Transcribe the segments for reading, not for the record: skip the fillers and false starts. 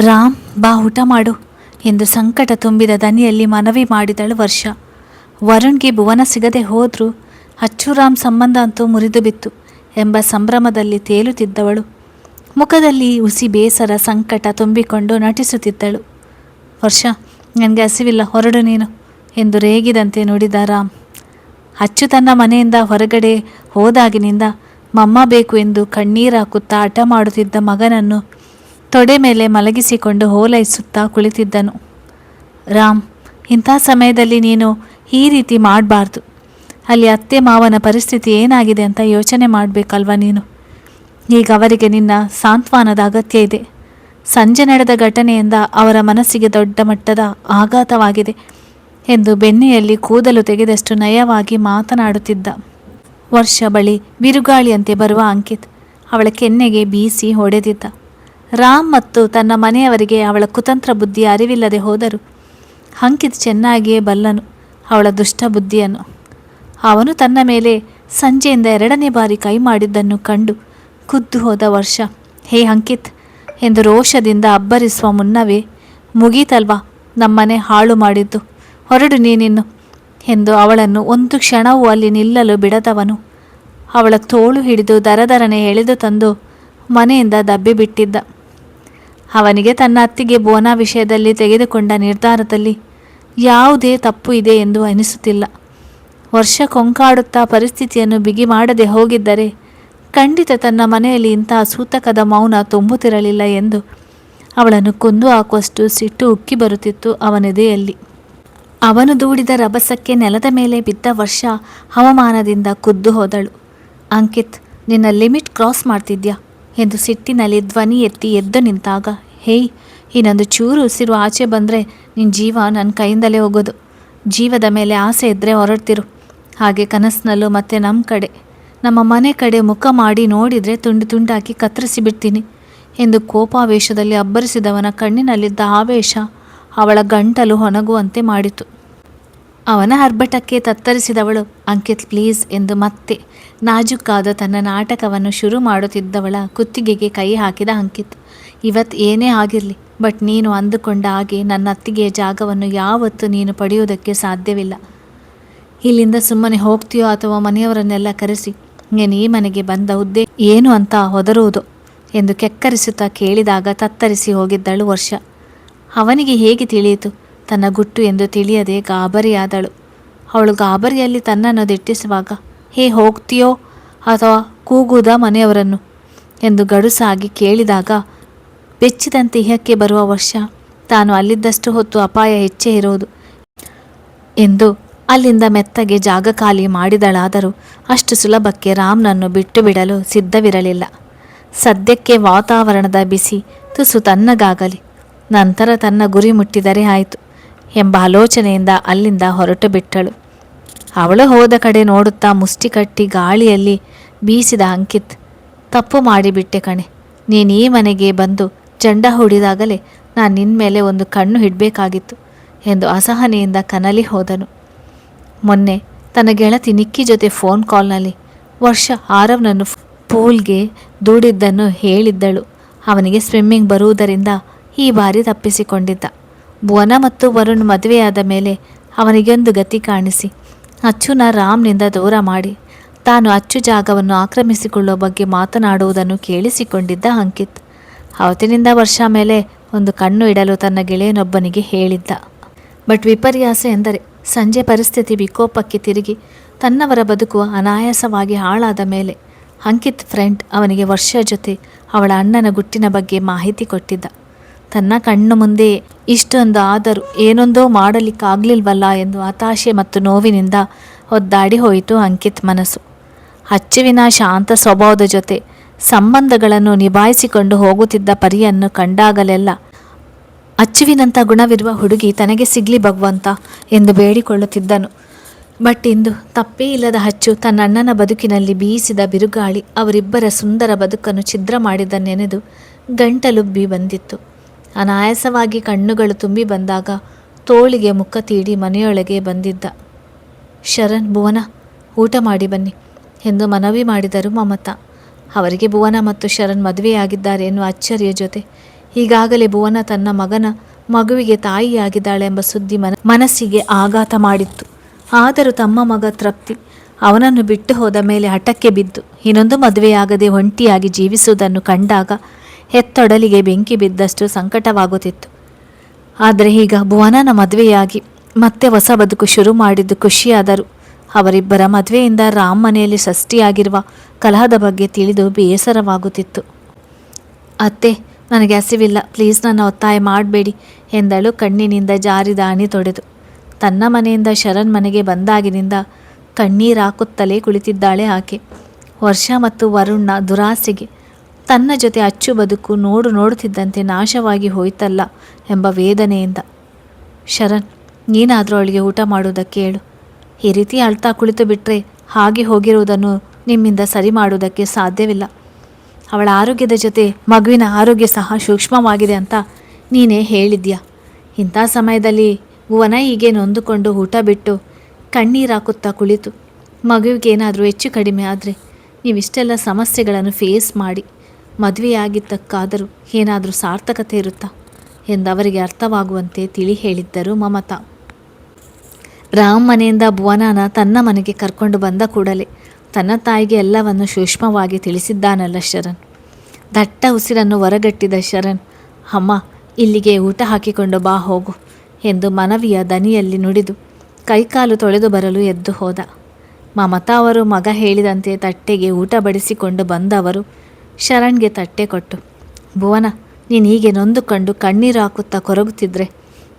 ರಾಮ್, ಬಾ ಊಟ ಮಾಡು ಎಂದು ಸಂಕಟ ತುಂಬಿದ ದನಿಯಲ್ಲಿ ಮನವಿ ಮಾಡಿದಳು ವರ್ಷ. ವರುಣ್ಗೆ ಭುವನ ಸಿಗದೆ ಹೋದರೂ ಅಚ್ಚುರಾಮ್ ಸಂಬಂಧ ಅಂತೂ ಮುರಿದು ಬಿತ್ತು ಎಂಬ ಸಂಭ್ರಮದಲ್ಲಿ ತೇಲುತ್ತಿದ್ದವಳು. ಮುಖದಲ್ಲಿ ಹುಸಿ ಬೇಸರ, ಸಂಕಟ ತುಂಬಿಕೊಂಡು ನಟಿಸುತ್ತಿದ್ದಳು. ವರ್ಷ, ನನಗೆ ಹಸಿವಿಲ್ಲ, ಹೊರಡು ನೀನು ಎಂದು ರೇಗಿದಂತೆ ನುಡಿದ ರಾಮ್. ಅಚ್ಚು ತನ್ನ ಮನೆಯಿಂದ ಹೊರಗಡೆ ಹೋದಾಗಿನಿಂದ ಮಮ್ಮ ಬೇಕು ಎಂದು ಕಣ್ಣೀರಾಕುತ್ತಾ ಹಠ ಮಾಡುತ್ತಿದ್ದ ಮಗನನ್ನು ತೊಡೆ ಮೇಲೆ ಮಲಗಿಸಿಕೊಂಡು ಓಲೈಸುತ್ತಾ ಕುಳಿತಿದ್ದನು. ರಾಮ್, ಇಂಥ ಸಮಯದಲ್ಲಿ ನೀನು ಈ ರೀತಿ ಮಾಡಬಾರ್ದು. ಅಲ್ಲಿ ಅತ್ತೆ ಮಾವನ ಪರಿಸ್ಥಿತಿ ಏನಾಗಿದೆ ಅಂತ ಯೋಚನೆ ಮಾಡಬೇಕಲ್ವ ನೀನು. ಈಗ ಅವರಿಗೆ ನಿನ್ನ ಸಾಂತ್ವನದ ಅಗತ್ಯ ಇದೆ. ಸಂಜೆ ನಡೆದ ಘಟನೆಯಿಂದ ಅವರ ಮನಸ್ಸಿಗೆ ದೊಡ್ಡ ಮಟ್ಟದ ಆಘಾತವಾಗಿದೆ ಎಂದು ಬೆನ್ನೆಯಲ್ಲಿ ಕೂದಲು ತೆಗೆದಷ್ಟು ನಯವಾಗಿ ಮಾತನಾಡುತ್ತಿದ್ದ. ವರ್ಷ ಬಳಿ ಬಿರುಗಾಳಿಯಂತೆ ಬರುವ ಅಂಕಿತ್ ಅವಳ ಕೆನ್ನೆಗೆ ಬೀಸಿ ಹೊಡೆದಿದ್ದ. ರಾಮ್ ಮತ್ತು ತನ್ನ ಮನೆಯವರಿಗೆ ಅವಳ ಕುತಂತ್ರ ಬುದ್ಧಿ ಅರಿವಿಲ್ಲದೆ ಹೋದರು. ಅಂಕಿತ್ ಚೆನ್ನಾಗಿಯೇ ಬಲ್ಲನು ಅವಳ ದುಷ್ಟ ಬುದ್ಧಿಯನ್ನು. ಅವನು ತನ್ನ ಮೇಲೆ ಸಂಜೆಯಿಂದ 2ನೇ ಬಾರಿ ಕೈ ಮಾಡಿದ್ದನ್ನು ಕಂಡು ಖುದ್ದು ಹೋದ ವರ್ಷ. ಹೇ ಅಂಕಿತ್ ಎಂದು ರೋಷದಿಂದ ಅಬ್ಬರಿಸುವ ಮುನ್ನವೇ, ಮುಗೀತಲ್ವಾ ನಮ್ಮನೆ ಹಾಳು ಮಾಡಿದ್ದು, ಹೊರಡು ನೀನಿನ್ನು ಎಂದು ಅವಳನ್ನು ಒಂದು ಕ್ಷಣವೂ ಅಲ್ಲಿ ನಿಲ್ಲಲು ಬಿಡದವನು ಅವಳ ತೋಳು ಹಿಡಿದು ದರದರನೆ ಎಳೆದು ತಂದು ಮನೆಯಿಂದ ದಬ್ಬಿ ಬಿಟ್ಟಿದ್ದ. ಅವನಿಗೆ ತನ್ನ ಅತ್ತಿಗೆ ಭುವನ ವಿಷಯದಲ್ಲಿ ತೆಗೆದುಕೊಂಡ ನಿರ್ಧಾರದಲ್ಲಿ ಯಾವುದೇ ತಪ್ಪು ಇದೆ ಎಂದು ಅನಿಸುತ್ತಿಲ್ಲ. ವರ್ಷ ಕೊಂಕಾಡುತ್ತಾ ಪರಿಸ್ಥಿತಿಯನ್ನು ಬಿಗಿ ಮಾಡದೆ ಹೋಗಿದ್ದರೆ ಖಂಡಿತ ತನ್ನ ಮನೆಯಲ್ಲಿ ಇಂತಹ ಸೂತಕದ ಮೌನ ತುಂಬುತ್ತಿರಲಿಲ್ಲ ಎಂದು ಅವಳನ್ನು ಕೊಂದು ಹಾಕುವಷ್ಟು ಸಿಟ್ಟು ಉಕ್ಕಿ ಬರುತ್ತಿತ್ತು ಅವನೆದೆಯಲ್ಲಿ. ಅವನು ದೂಡಿದ ರಭಸಕ್ಕೆ ನೆಲದ ಮೇಲೆ ಬಿದ್ದ ವರ್ಷ ಅವಮಾನದಿಂದ ಕುದ್ದು ಹೋದಳು. ಅಂಕಿತ್, ನಿನ್ನ ಲಿಮಿಟ್ ಕ್ರಾಸ್ ಮಾಡ್ತಿದ್ಯಾ ಎಂದು ಸಿಟ್ಟಿನಲ್ಲಿ ಧ್ವನಿ ಎತ್ತಿ ಎದ್ದು ನಿಂತಾಗ, ಹೇಯ್, ಇನ್ನೊಂದು ಚೂರು ಉಸಿರು ಆಚೆ ಬಂದರೆ ನಿನ್ನ ಜೀವ ನನ್ನ ಕೈಯಿಂದಲೇ ಹೋಗೋದು. ಜೀವದ ಮೇಲೆ ಆಸೆ ಇದ್ದರೆ ಹೊರಡ್ತಿರು. ಹಾಗೆ ಕನಸಿನಲ್ಲೂ ಮತ್ತೆ ನಮ್ಮ ಮನೆ ಕಡೆ ಮುಖ ಮಾಡಿ ನೋಡಿದರೆ ತುಂಡು ತುಂಡಾಕಿ ಕತ್ತರಿಸಿ ಬಿಡ್ತೀನಿ ಎಂದು ಕೋಪಾವೇಶದಲ್ಲಿ ಅಬ್ಬರಿಸಿದವನ ಕಣ್ಣಿನಲ್ಲಿದ್ದ ಆವೇಶ ಅವಳ ಗಂಟಲು ಹೊನಗುವಂತೆ ಮಾಡಿತು. ಅವನ ಅರ್ಭಟಕ್ಕೆ ತತ್ತರಿಸಿದವಳು, ಅಂಕಿತ್ ಪ್ಲೀಸ್ ಎಂದು ಮತ್ತೆ ನಾಜುಕಾದ ತನ್ನ ನಾಟಕವನ್ನು ಶುರು ಮಾಡುತ್ತಿದ್ದವಳ ಕುತ್ತಿಗೆಗೆ ಕೈ ಹಾಕಿದ ಅಂಕಿತ್. ಇವತ್ತು ಏನೇ ಆಗಿರಲಿ, ಬಟ್ ನೀನು ಅಂದುಕೊಂಡ ಹಾಗೆ ನನ್ನ ಅತ್ತಿಗೆಯ ಜಾಗವನ್ನು ಯಾವತ್ತೂ ನೀನು ಪಡೆಯುವುದಕ್ಕೆ ಸಾಧ್ಯವಿಲ್ಲ. ಇಲ್ಲಿಂದ ಸುಮ್ಮನೆ ಹೋಗ್ತೀಯೋ ಅಥವಾ ಮನೆಯವರನ್ನೆಲ್ಲ ಕರೆಸಿ ನೀನು ಈ ಮನೆಗೆ ಬಂದ ಉದ್ದೇಶ ಏನು ಅಂತ ಹೊದರುವುದು ಎಂದು ಕೆಕ್ಕರಿಸುತ್ತಾ ಕೇಳಿದಾಗ ತತ್ತರಿಸಿ ಹೋಗಿದ್ದಳು ವರ್ಷ. ಅವನಿಗೆ ಹೇಗೆ ತಿಳಿಯಿತು ತನ್ನ ಗುಟ್ಟು ಎಂದು ತಿಳಿಯದೆ ಗಾಬರಿಯಾದಳು. ಅವಳು ಗಾಬರಿಯಲ್ಲಿ ತನ್ನನ್ನು ದಿಟ್ಟಿಸುವಾಗ, ಹೇ ಹೋಗ್ತೀಯೋ ಅಥವಾ ಕೂಗುವುದ ಮನೆಯವರನ್ನು ಎಂದು ಗಡುಸಾಗಿ ಕೇಳಿದಾಗ ಬೆಚ್ಚಿದಂತೆ ಇಹಕ್ಕೆ ಬರುವ ವರ್ಷ ತಾನು ಅಲ್ಲಿದ್ದಷ್ಟು ಹೊತ್ತು ಅಪಾಯ ಹೆಚ್ಚೇ ಇರೋದು ಎಂದು ಅಲ್ಲಿಂದ ಮೆತ್ತಗೆ ಜಾಗ ಖಾಲಿ ಮಾಡಿದಳಾದರೂ ಅಷ್ಟು ಸುಲಭಕ್ಕೆ ರಾಮ್ನನ್ನು ಬಿಟ್ಟು ಬಿಡಲು ಸಿದ್ಧವಿರಲಿಲ್ಲ. ಸದ್ಯಕ್ಕೆ ವಾತಾವರಣದ ಬಿಸಿ ತುಸು ತನ್ನಗಾಗಲಿ, ನಂತರ ತನ್ನ ಗುರಿ ಮುಟ್ಟಿದರೆ ಆಯಿತು ಎಂಬ ಆಲೋಚನೆಯಿಂದ ಅಲ್ಲಿಂದ ಹೊರಟು ಬಿಟ್ಟಳು. ಅವಳು ಹೋದ ಕಡೆ ನೋಡುತ್ತಾ ಮುಷ್ಟಿ ಕಟ್ಟಿ ಗಾಳಿಯಲ್ಲಿ ಬೀಸಿದ ಅಂಕಿತ್, ತಪ್ಪು ಮಾಡಿಬಿಟ್ಟೆ ಕಣೆ. ನೀನು ಈ ಮನೆಗೆ ಬಂದು ಜಂಡ ಹೂಡಿದಾಗಲೇ ನಾನು ನಿನ್ನ ಮೇಲೆ ಒಂದು ಕಣ್ಣು ಇಡಬೇಕಾಗಿತ್ತು ಎಂದು ಅಸಹನೆಯಿಂದ ಕನಲಿ ಹೋದನು. ಮೊನ್ನೆ ತನ್ನ ಗೆಳತಿ ನಿಕ್ಕಿ ಜೊತೆ ಫೋನ್ ಕಾಲ್ನಲ್ಲಿ ವರ್ಷ ಆರವ್ನನ್ನು ಪೂಲ್ಗೆ ದೂಡಿದ್ದನ್ನು ಹೇಳಿದ್ದಳು. ಅವನಿಗೆ ಸ್ವಿಮ್ಮಿಂಗ್ ಬರುವುದರಿಂದ ಈ ಬಾರಿ ತಪ್ಪಿಸಿಕೊಂಡಿದ್ದ. ಭುವನ ಮತ್ತು ವರುಣ್ ಮದುವೆಯಾದ ಮೇಲೆ ಅವನಿಗೊಂದು ಗತಿ ಕಾಣಿಸಿ ಅಚ್ಚುನ ರಾಮ್ನಿಂದ ದೂರ ಮಾಡಿ ತಾನು ಅಚ್ಚು ಜಾಗವನ್ನು ಆಕ್ರಮಿಸಿಕೊಳ್ಳುವ ಬಗ್ಗೆ ಮಾತನಾಡುವುದನ್ನು ಕೇಳಿಸಿಕೊಂಡಿದ್ದ ಅಂಕಿತ್. ಅವತ್ತಿನಿಂದ ವರ್ಷ ಮೇಲೆ ಒಂದು ಕಣ್ಣು ಇಡಲು ತನ್ನ ಗೆಳೆಯನೊಬ್ಬನಿಗೆ ಹೇಳಿದ್ದ. ಬಟ್ ವಿಪರ್ಯಾಸ ಎಂದರೆ ಸಂಜೆ ಪರಿಸ್ಥಿತಿ ವಿಕೋಪಕ್ಕೆ ತಿರುಗಿ ತನ್ನವರ ಬದುಕು ಅನಾಯಾಸವಾಗಿ ಹಾಳಾದ ಮೇಲೆ ಅಂಕಿತ್ ಫ್ರೆಂಡ್ ಅವನಿಗೆ ವರ್ಷ ಜೊತೆ ಅವಳ ಅಣ್ಣನ ಗುಟ್ಟಿನ ಬಗ್ಗೆ ಮಾಹಿತಿ ಕೊಟ್ಟಿದ್ದ. ತನ್ನ ಕಣ್ಣು ಮುಂದೆ ಇಷ್ಟೊಂದು ಆದರೂ ಏನೊಂದೋ ಮಾಡಲಿಕ್ಕಾಗಲಿಲ್ವಲ್ಲ ಎಂದು ಹತಾಶೆ ಮತ್ತು ನೋವಿನಿಂದ ಒದ್ದಾಡಿ ಹೋಯಿತು ಅಂಕಿತ್ ಮನಸ್ಸು. ಅಚ್ಚುವಿನ ಶಾಂತ ಸ್ವಭಾವದ ಜೊತೆ ಸಂಬಂಧಗಳನ್ನು ನಿಭಾಯಿಸಿಕೊಂಡು ಹೋಗುತ್ತಿದ್ದ ಪರಿಯನ್ನು ಕಂಡಾಗಲೆಲ್ಲ ಅಚ್ಚುವಿನಂಥ ಗುಣವಿರುವ ಹುಡುಗಿ ತನಗೆ ಸಿಗಲಿ ಭಗವಂತ ಎಂದು ಬೇಡಿಕೊಳ್ಳುತ್ತಿದ್ದನು. ಬಟ್ ಇಂದು ತಪ್ಪೇ ಇಲ್ಲದ ಅಚ್ಚು ತನ್ನ ಅಣ್ಣನ ಬದುಕಿನಲ್ಲಿ ಬೀಸಿದ ಬಿರುಗಾಳಿ ಅವರಿಬ್ಬರ ಸುಂದರ ಬದುಕನ್ನು ಛಿದ್ರ ಮಾಡಿದ್ದನ್ನೆನೆದು ಗಂಟಲುಬ್ಬಿ ಬಂದಿತ್ತು. ಅನಾಯಾಸವಾಗಿ ಕಣ್ಣುಗಳು ತುಂಬಿ ಬಂದಾಗ ತೋಳಿಗೆ ಮುಖ ತೀಡಿ ಮನೆಯೊಳಗೆ ಬಂದಿದ್ದ. ಶರಣ್, ಭುವನ, ಊಟ ಮಾಡಿ ಬನ್ನಿ ಎಂದು ಮನವಿ ಮಾಡಿದರು ಮಮತಾ. ಅವರಿಗೆ ಭುವನ ಮತ್ತು ಶರಣ್ ಮದುವೆಯಾಗಿದ್ದಾರೆ ಎನ್ನುವ ಅಚ್ಚರಿಯ ಜೊತೆ ಈಗಾಗಲೇ ಭುವನ ತನ್ನ ಮಗುವಿಗೆ ತಾಯಿಯಾಗಿದ್ದಾಳೆಂಬ ಸುದ್ದಿ ಮನಸ್ಸಿಗೆ ಆಘಾತ ಮಾಡಿತ್ತು. ಆದರೂ ತಮ್ಮ ಮಗ ತೃಪ್ತಿ ಅವನನ್ನು ಬಿಟ್ಟು ಹೋದ ಮೇಲೆ ಹಠಕ್ಕೆ ಬಿದ್ದು ಇನ್ನೊಂದು ಮದುವೆಯಾಗದೆ ಒಂಟಿಯಾಗಿ ಜೀವಿಸುವುದನ್ನು ಕಂಡಾಗ ಹೆತ್ತೊಡಲಿಗೆ ಬೆಂಕಿ ಬಿದ್ದಷ್ಟು ಸಂಕಟವಾಗುತ್ತಿತ್ತು. ಆದರೆ ಈಗ ಭುವನನ ಮದುವೆಯಾಗಿ ಮತ್ತೆ ಹೊಸ ಬದುಕು ಶುರು ಮಾಡಿದ್ದು ಖುಷಿಯಾದರು. ಅವರಿಬ್ಬರ ಮದುವೆಯಿಂದ ರಾಮ್ ಮನೆಯಲ್ಲಿ ಸೃಷ್ಟಿಯಾಗಿರುವ ಕಲಹದ ಬಗ್ಗೆ ತಿಳಿದು ಬೇಸರವಾಗುತ್ತಿತ್ತು. ಅತ್ತೆ, ನನಗೆ ಹಸಿವಿಲ್ಲ, ಪ್ಲೀಸ್ ನನ್ನ ಒತ್ತಾಯ ಮಾಡಬೇಡಿ ಎಂದಳು ಕಣ್ಣಿನಿಂದ ಜಾರಿದ ಹನಿ ತೊಡೆದು. ತನ್ನ ಮನೆಯಿಂದ ಶರಣ್ ಮನೆಗೆ ಬಂದಾಗಿನಿಂದ ಕಣ್ಣೀರಾಕುತ್ತಲೇ ಕುಳಿತಿದ್ದಾಳೆ ಆಕೆ. ವರ್ಷ ಮತ್ತು ವರುಣ್ನ ದುರಾಸೆಗೆ ತನ್ನ ಜೊತೆ ಅಚ್ಚು ಬದುಕು ನೋಡುತ್ತಿದ್ದಂತೆ ನಾಶವಾಗಿ ಹೋಯ್ತಲ್ಲ ಎಂಬ ವೇದನೆಯಿಂದ. ಶರಣ್, ನೀನಾದರೂ ಅವಳಿಗೆ ಊಟ ಮಾಡುವುದಕ್ಕೆ ಹೇಳು. ಈ ರೀತಿ ಅಳ್ತಾ ಕುಳಿತು ಬಿಟ್ಟರೆ ಹಾಗೆ ಹೋಗಿರುವುದನ್ನು ನಿಮ್ಮಿಂದ ಸರಿ ಮಾಡುವುದಕ್ಕೆ ಸಾಧ್ಯವಿಲ್ಲ. ಅವಳ ಆರೋಗ್ಯದ ಜೊತೆ ಮಗುವಿನ ಆರೋಗ್ಯ ಸಹ ಸೂಕ್ಷ್ಮವಾಗಿದೆ ಅಂತ ನೀನೇ ಹೇಳಿದ್ಯಾ. ಇಂಥ ಸಮಯದಲ್ಲಿ ಭುವನ ಹೀಗೆ ನೊಂದುಕೊಂಡು ಊಟ ಬಿಟ್ಟು ಕಣ್ಣೀರಾಕುತ್ತಾ ಕುಳಿತು ಮಗುವಿಗೇನಾದರೂ ಹೆಚ್ಚು ಕಡಿಮೆ ಆದರೆ ನೀವಿಷ್ಟೆಲ್ಲ ಸಮಸ್ಯೆಗಳನ್ನು ಫೇಸ್ ಮಾಡಿ ಮದುವೆಯಾಗಿದ್ದಕ್ಕಾದರೂ ಏನಾದರೂ ಸಾರ್ಥಕತೆ ಇರುತ್ತಾ ಎಂದವರಿಗೆ ಅರ್ಥವಾಗುವಂತೆ ತಿಳಿ ಹೇಳಿದ್ದರು ಮಮತಾ. ರಾಮ್ ಮನೆಯಿಂದ ಭುವನನ ತನ್ನ ಮನೆಗೆ ಕರ್ಕೊಂಡು ಬಂದ ಕೂಡಲೇ ತನ್ನ ತಾಯಿಗೆ ಎಲ್ಲವನ್ನು ಸೂಕ್ಷ್ಮವಾಗಿ ತಿಳಿಸಿದ್ದಾನಲ್ಲ ಶರಣ್. ದಟ್ಟ ಉಸಿರನ್ನು ಹೊರಗಟ್ಟಿದ ಶರಣ್, ಅಮ್ಮ, ಇಲ್ಲಿಗೆ ಊಟ ಹಾಕಿಕೊಂಡು ಬಾ ಹೋಗು ಎಂದು ಮನವಿಯ ದನಿಯಲ್ಲಿ ನುಡಿದು ಕೈಕಾಲು ತೊಳೆದು ಬರಲು ಎದ್ದು ಹೋದ. ಮಮತಾ ಅವರು ಮಗ ಹೇಳಿದಂತೆ ತಟ್ಟೆಗೆ ಊಟ ಬಡಿಸಿಕೊಂಡು ಬಂದವರು ಶರಣ್ಗೆ ತಟ್ಟೆ ಕೊಟ್ಟು, ಭುವನ, ನೀನು ಹೀಗೆ ನೊಂದುಕೊಂಡು ಕಣ್ಣೀರು ಹಾಕುತ್ತಾ ಕೊರಗುತ್ತಿದ್ರೆ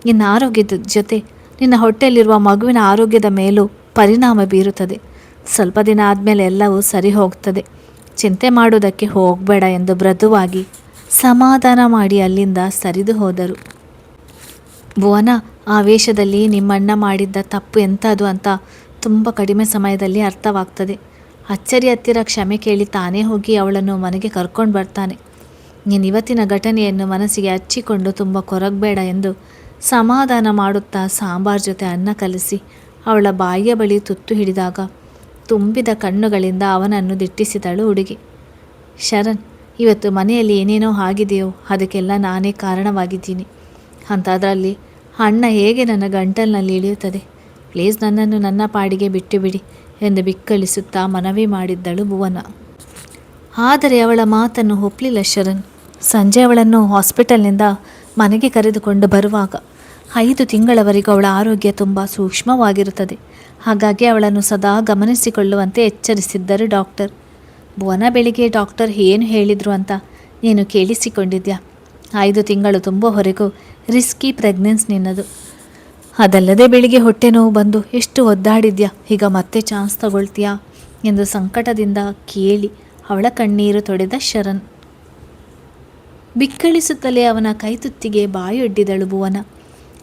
ನಿನ್ನ ಆರೋಗ್ಯದ ಜೊತೆ ನಿನ್ನ ಹೊಟ್ಟೆಯಲ್ಲಿರುವ ಮಗುವಿನ ಆರೋಗ್ಯದ ಮೇಲೂ ಪರಿಣಾಮ ಬೀರುತ್ತದೆ. ಸ್ವಲ್ಪ ದಿನ ಆದಮೇಲೆ ಎಲ್ಲವೂ ಸರಿ ಹೋಗ್ತದೆ, ಚಿಂತೆ ಮಾಡುವುದಕ್ಕೆ ಹೋಗಬೇಡ ಎಂದು ಮೃದುವಾಗಿ ಸಮಾಧಾನ ಮಾಡಿ ಅಲ್ಲಿಂದ ಸರಿದು ಹೋದರು. ಭುವನ, ಆವೇಶದಲ್ಲಿ ನಿಮ್ಮಣ್ಣ ಮಾಡಿದ್ದ ತಪ್ಪು ಎಂಥದ್ದು ಅಂತ ತುಂಬ ಕಡಿಮೆ ಸಮಯದಲ್ಲಿ ಅರ್ಥವಾಗ್ತದೆ. ಅಚ್ಚರಿ ಹತ್ತಿರ ಕ್ಷಮೆ ಕೇಳಿ ತಾನೇ ಹೋಗಿ ಅವಳನ್ನು ಮನೆಗೆ ಕರ್ಕೊಂಡು ಬರ್ತಾನೆ. ನೀನು ಇವತ್ತಿನ ಘಟನೆಯನ್ನು ಮನಸ್ಸಿಗೆ ಹಚ್ಚಿಕೊಂಡು ತುಂಬ ಕೊರಗಬೇಡ ಎಂದು ಸಮಾಧಾನ ಮಾಡುತ್ತಾ ಸಾಂಬಾರ್ ಜೊತೆ ಅನ್ನ ಕಲಸಿ ಅವಳ ಬಾಯಿಯ ಬಳಿ ತುತ್ತು ಹಿಡಿದಾಗ ತುಂಬಿದ ಕಣ್ಣುಗಳಿಂದ ಅವನನ್ನು ದಿಟ್ಟಿಸಿದಳು ಹುಡುಗಿ. ಶರಣ್, ಇವತ್ತು ಮನೆಯಲ್ಲಿ ಏನೇನೋ ಆಗಿದೆಯೋ ಅದಕ್ಕೆಲ್ಲ ನಾನೇ ಕಾರಣವಾಗಿದ್ದೀನಿ. ಅಂಥದ್ರಲ್ಲಿ ಅಣ್ಣ ಹೇಗೆ ನನ್ನ ಗಂಟಲಿನಲ್ಲಿ ಇಳಿಯುತ್ತದೆ. ಪ್ಲೀಸ್ ನನ್ನನ್ನು ನನ್ನ ಪಾಡಿಗೆ ಬಿಟ್ಟು ಬಿಡಿ ಎಂದು ಬಿಕ್ಕಳಿಸುತ್ತಾ ಮನವಿ ಮಾಡಿದ್ದಳು ಭುವನ. ಆದರೆ ಅವಳ ಮಾತನ್ನು ಒಪ್ಪಲಿಲ್ಲ ಶರಣ್. ಸಂಜೆ ಅವಳನ್ನು ಹಾಸ್ಪಿಟಲ್ನಿಂದ ಮನೆಗೆ ಕರೆದುಕೊಂಡು ಬರುವಾಗ 5 ತಿಂಗಳವರೆಗೂ ಅವಳ ಆರೋಗ್ಯ ತುಂಬ ಸೂಕ್ಷ್ಮವಾಗಿರುತ್ತದೆ. ಹಾಗಾಗಿ ಅವಳನ್ನು ಸದಾ ಗಮನಿಸಿಕೊಳ್ಳುವಂತೆ ಎಚ್ಚರಿಸಿದ್ದರು ಡಾಕ್ಟರ್. ಭುವನ, ಬೆಳಿಗ್ಗೆ ಡಾಕ್ಟರ್ ಏನು ಹೇಳಿದರು ಅಂತ ನೀನು ಕೇಳಿಸಿಕೊಂಡಿದ್ಯಾ? 5 ತಿಂಗಳು ತುಂಬುವವರೆಗೂ ರಿಸ್ಕಿ ಪ್ರೆಗ್ನೆನ್ಸ್ ನಿನ್ನದು. ಅದಲ್ಲದೆ ಬೆಳಿಗ್ಗೆ ಹೊಟ್ಟೆ ನೋವು ಬಂದು ಎಷ್ಟು ಒದ್ದಾಡಿದ್ಯಾ, ಈಗ ಮತ್ತೆ ಚಾನ್ಸ್ ತಗೊಳ್ತೀಯಾ ಎಂದು ಸಂಕಟದಿಂದ ಕೇಳಿ ಅವಳ ಕಣ್ಣೀರು ತೊಡೆದ ಶರಣ್. ಬಿಕ್ಕಳಿಸುತ್ತಲೇ ಅವನ ಕೈತುತ್ತಿಗೆ ಬಾಯೊಡ್ಡಿದಳು ಭುವನ.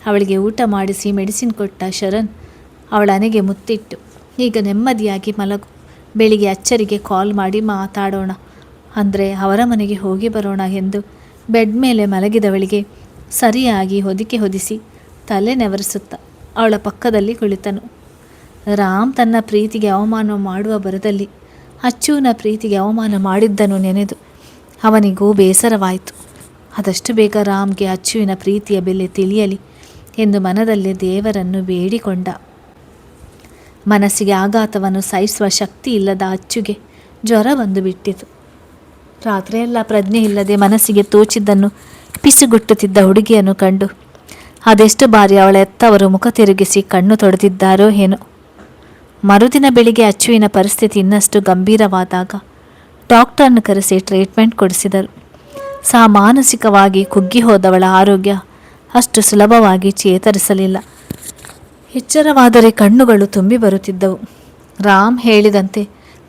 ಅವಳಿಗೆ ಊಟ ಮಾಡಿಸಿ ಮೆಡಿಸಿನ್ ಕೊಟ್ಟ ಶರಣ್ ಅವಳ ಹಣೆಗೆ ಮುತ್ತಿಟ್ಟು, ಈಗ ನೆಮ್ಮದಿಯಾಗಿ ಮಲಗು, ಬೆಳಿಗ್ಗೆ ಅಚ್ಚರಿಗೆ ಕಾಲ್ ಮಾಡಿ ಮಾತಾಡೋಣ, ಅಂದರೆ ಅವರ ಮನೆಗೆ ಹೋಗಿ ಬರೋಣ ಎಂದು ಬೆಡ್ ಮೇಲೆ ಮಲಗಿದವಳಿಗೆ ಸರಿಯಾಗಿ ಹೊದಿಸಿ ತಲೆ ನೆವರಿಸುತ್ತಾ ಅವಳ ಪಕ್ಕದಲ್ಲಿ ಕುಳಿತನು. ರಾಮ್ ತನ್ನ ಪ್ರೀತಿಗೆ ಅವಮಾನ ಮಾಡುವ ಬರದಲ್ಲಿ ಅಚ್ಚುವಿನ ಪ್ರೀತಿಗೆ ಅವಮಾನ ಮಾಡಿದ್ದನು ನೆನೆದು ಅವನಿಗೂ ಬೇಸರವಾಯಿತು. ಆದಷ್ಟು ಬೇಗ ರಾಮ್ಗೆ ಅಚ್ಚುವಿನ ಪ್ರೀತಿಯ ಬೆಲೆ ತಿಳಿಯಲಿ ಎಂದು ಮನದಲ್ಲಿ ದೇವರನ್ನು ಬೇಡಿಕೊಂಡ. ಮನಸ್ಸಿಗೆ ಆಘಾತವನ್ನು ಸಹಿಸುವ ಶಕ್ತಿ ಇಲ್ಲದ ಅಚ್ಚುಗೆ ಜ್ವರ ಬಂದು ಬಿಟ್ಟಿತು. ರಾತ್ರಿಯೆಲ್ಲ ಪ್ರಜ್ಞೆ ಇಲ್ಲದೆ ಮನಸ್ಸಿಗೆ ತೋಚಿದ್ದನ್ನು ಪಿಸುಗುಟ್ಟುತ್ತಿದ್ದ ಹುಡುಗಿಯನ್ನು ಕಂಡು ಅದೆಷ್ಟು ಬಾರಿ ಅವಳ ಎತ್ತವರು ಮುಖ ತಿರುಗಿಸಿ ಕಣ್ಣು ತೊಡೆದಿದ್ದಾರೋ ಏನೋ. ಮರುದಿನ ಬೆಳಿಗ್ಗೆ ಅಚ್ಚುವಿನ ಪರಿಸ್ಥಿತಿ ಇನ್ನಷ್ಟು ಗಂಭೀರವಾದಾಗ ಡಾಕ್ಟರ್ನ ಕರೆಸಿ ಟ್ರೀಟ್ಮೆಂಟ್ ಕೊಡಿಸಿದರು. ಮಾನಸಿಕವಾಗಿ ಕುಗ್ಗಿ ಹೋದವಳ ಆರೋಗ್ಯ ಅಷ್ಟು ಸುಲಭವಾಗಿ ಚೇತರಿಸಲಿಲ್ಲ. ಎಚ್ಚರವಾದರೆ ಕಣ್ಣುಗಳು ತುಂಬಿ ಬರುತ್ತಿದ್ದವು. ರಾಮ್ ಹೇಳಿದಂತೆ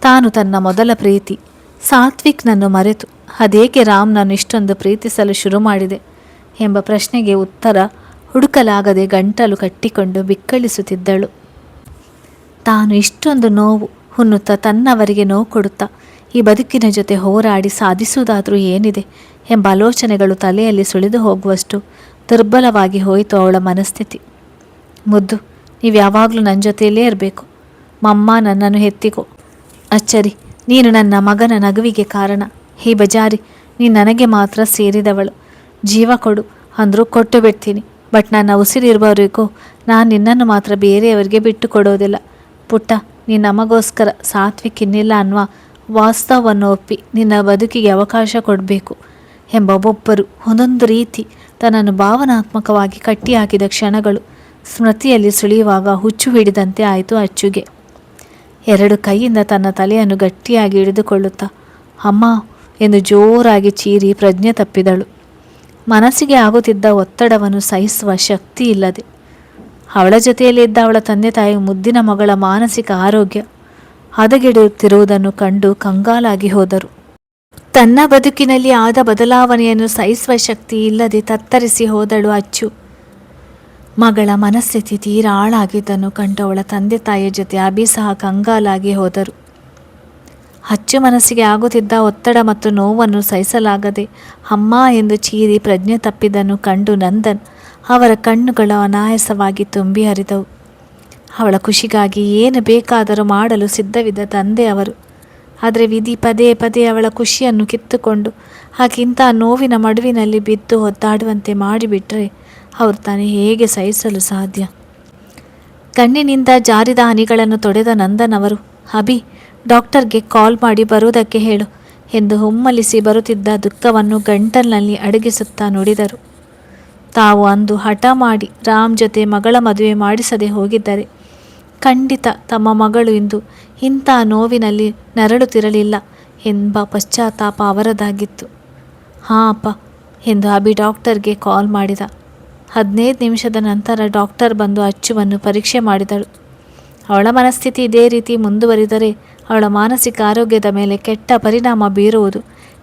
ತಾನು ತನ್ನ ಮೊದಲ ಪ್ರೀತಿ ಸಾತ್ವಿಕ್ನನ್ನು ಮರೆತು ಅದೇಕೆ ರಾಮ್ನನ್ನು ಇಷ್ಟೊಂದು ಪ್ರೀತಿಸಲು ಶುರು ಮಾಡಿದೆ ಎಂಬ ಪ್ರಶ್ನೆಗೆ ಉತ್ತರ ಹುಡುಕಲಾಗದೆ ಗಂಟಲು ಕಟ್ಟಿಕೊಂಡು ಬಿಕ್ಕಳಿಸುತ್ತಿದ್ದಳು. ತಾನು ಇಷ್ಟೊಂದು ನೋವು ಹುಣ್ಣುತ್ತಾ ತನ್ನವರಿಗೆ ನೋವು ಕೊಡುತ್ತಾ ಈ ಬದುಕಿನ ಜೊತೆ ಹೋರಾಡಿ ಸಾಧಿಸುವುದಾದರೂ ಏನಿದೆ ಎಂಬ ಆಲೋಚನೆಗಳು ತಲೆಯಲ್ಲಿ ಸುಳಿದು ಹೋಗುವಷ್ಟು ದುರ್ಬಲವಾಗಿ ಹೋಯಿತು ಅವಳ ಮನಸ್ಥಿತಿ. ಮುದ್ದು, ನೀವು ಯಾವಾಗಲೂ ನನ್ನ ಜೊತೆಯಲ್ಲೇ ಇರಬೇಕು. ಮಮ್ಮ ನನ್ನನ್ನು ಎತ್ತಿಕೋ. ಅಚ್ಚರಿ, ನೀನು ನನ್ನ ಮಗನ ನಗುವಿಗೆ ಕಾರಣ. ಹೇ ಬಜಾರಿ, ನೀನು ನನಗೆ ಮಾತ್ರ ಸೇರಿದವಳು. ಜೀವ ಕೊಡು ಅಂದರೂ ಕೊಟ್ಟು ಬಿಡ್ತೀನಿ. ಬಟ್ ನನ್ನ ಉಸಿರಿರುವವರೆಗೂ ನಾನು ನಿನ್ನನ್ನು ಮಾತ್ರ ಬೇರೆಯವರಿಗೆ ಬಿಟ್ಟು ಕೊಡೋದಿಲ್ಲ. ಪುಟ್ಟ, ನೀನು ನಮಗೋಸ್ಕರ ಸಾತ್ವಿಕ್ ಇನ್ನಿಲ್ಲ ಅನ್ನುವ ವಾಸ್ತವವನ್ನು ಒಪ್ಪಿ ನಿನ್ನ ಬದುಕಿಗೆ ಅವಕಾಶ ಕೊಡಬೇಕು ಎಂಬ ಒಬ್ಬೊಬ್ಬರು ಒಂದೊಂದು ರೀತಿ ತನ್ನನ್ನು ಭಾವನಾತ್ಮಕವಾಗಿ ಕಟ್ಟಿಹಾಕಿದ ಕ್ಷಣಗಳು ಸ್ಮೃತಿಯಲ್ಲಿ ಸುಳಿಯುವಾಗ ಹುಚ್ಚು ಹಿಡಿದಂತೆ ಆಯಿತು ಅಚ್ಚುಗೆ. 2 ಕೈಯಿಂದ ತನ್ನ ತಲೆಯನ್ನು ಗಟ್ಟಿಯಾಗಿ ಹಿಡಿದುಕೊಳ್ಳುತ್ತಾ ಅಮ್ಮ ಎಂದು ಜೋರಾಗಿ ಚೀರಿ ಪ್ರಜ್ಞೆ ತಪ್ಪಿದಳು. ಮನಸ್ಸಿಗೆ ಆಗುತ್ತಿದ್ದ ಒತ್ತಡವನ್ನು ಸಹಿಸುವ ಶಕ್ತಿ ಇಲ್ಲದೆ ಅವಳ ಜೊತೆಯಲ್ಲಿದ್ದ ಅವಳ ತಂದೆ ತಾಯಿ ಮುದ್ದಿನ ಮಗಳ ಮಾನಸಿಕ ಆರೋಗ್ಯ ಹದಗೆಡುತ್ತಿರುವುದನ್ನು ಕಂಡು ಕಂಗಾಲಾಗಿ ಹೋದರು. ತನ್ನ ಬದುಕಿನಲ್ಲಿ ಆದ ಬದಲಾವಣೆಯನ್ನು ಸಹಿಸುವ ಶಕ್ತಿ ಇಲ್ಲದೆ ತತ್ತರಿಸಿ ಹೋದಳು ಅಚ್ಚು. ಮಗಳ ಮನಸ್ಥಿತಿ ತೀರಾ ಹಾಳಾಗಿದ್ದನ್ನು ಕಂಡು ಅವಳ ತಂದೆ ತಾಯಿಯ ಜೊತೆ ಅಭಿ ಸಹ ಕಂಗಾಲಾಗಿ ಹೋದರು. ಅಚ್ಚು ಮನಸ್ಸಿಗೆ ಆಗುತ್ತಿದ್ದ ಒತ್ತಡ ಮತ್ತು ನೋವನ್ನು ಸಹಿಸಲಾಗದೆ ಅಮ್ಮ ಎಂದು ಚೀರಿ ಪ್ರಜ್ಞೆ ತಪ್ಪಿದ್ದನ್ನು ಕಂಡು ನಂದನ್ ಅವರ ಕಣ್ಣುಗಳು ಅನಾಯಾಸವಾಗಿ ತುಂಬಿ ಹರಿದವು. ಅವಳ ಖುಷಿಗಾಗಿ ಏನು ಬೇಕಾದರೂ ಮಾಡಲು ಸಿದ್ಧವಿದ್ದ ತಂದೆ ಅವರು. ಆದರೆ ವಿಧಿ ಪದೇ ಪದೇ ಅವಳ ಖುಷಿಯನ್ನು ಕಿತ್ತುಕೊಂಡು ಆಗಿಂತ ನೋವಿನ ಮಡುವಿನಲ್ಲಿ ಬಿದ್ದು ಒದ್ದಾಡುವಂತೆ ಮಾಡಿಬಿಟ್ರೆ ಅವರು ತಾನೇ ಹೇಗೆ ಸಹಿಸಲು ಸಾಧ್ಯ? ಕಣ್ಣಿನಿಂದ ಜಾರಿದ ಹನಿಗಳನ್ನು ತೊಡೆದ ನಂದನ್ ಅವರು, ಅಭಿ, ಡಾಕ್ಟರ್ಗೆ ಕಾಲ್ ಮಾಡಿ ಬರುವುದಕ್ಕೆ ಹೇಳು ಎಂದು ಹುಮ್ಮಲಿಸಿ ಬರುತ್ತಿದ್ದ ದುಃಖವನ್ನು ಗಂಟಲಿನಲ್ಲಿ ಅಡಗಿಸುತ್ತಾ ನುಡಿದರು. ತಾವು ಅಂದು ಹಠ ಮಾಡಿ ರಾಮ್ ಜೊತೆ ಮಗಳ ಮದುವೆ ಮಾಡಿಸದೆ ಹೋಗಿದ್ದರೆ ಖಂಡಿತ ತಮ್ಮ ಮಗಳು ಇಂದು ಇಂಥ ನೋವಿನಲ್ಲಿ ನರಳುತ್ತಿರಲಿಲ್ಲ ಎಂಬ ಪಶ್ಚಾತ್ತಾಪ ಅವರದಾಗಿತ್ತು. ಹಾಂ ಅಪ್ಪ ಎಂದು ಅಭಿ ಡಾಕ್ಟರ್ಗೆ ಕಾಲ್ ಮಾಡಿದ. 15 ನಿಮಿಷದ ನಂತರ ಡಾಕ್ಟರ್ ಬಂದು ಅಚ್ಚುವನ್ನು ಪರೀಕ್ಷೆ ಮಾಡಿದಳು. ಅವಳ ಮನಸ್ಥಿತಿ ಇದೇ ರೀತಿ ಮುಂದುವರಿದರೆ ಅವಳ ಮಾನಸಿಕ ಆರೋಗ್ಯದ ಮೇಲೆ ಕೆಟ್ಟ ಪರಿಣಾಮ ಬೀರುವುದು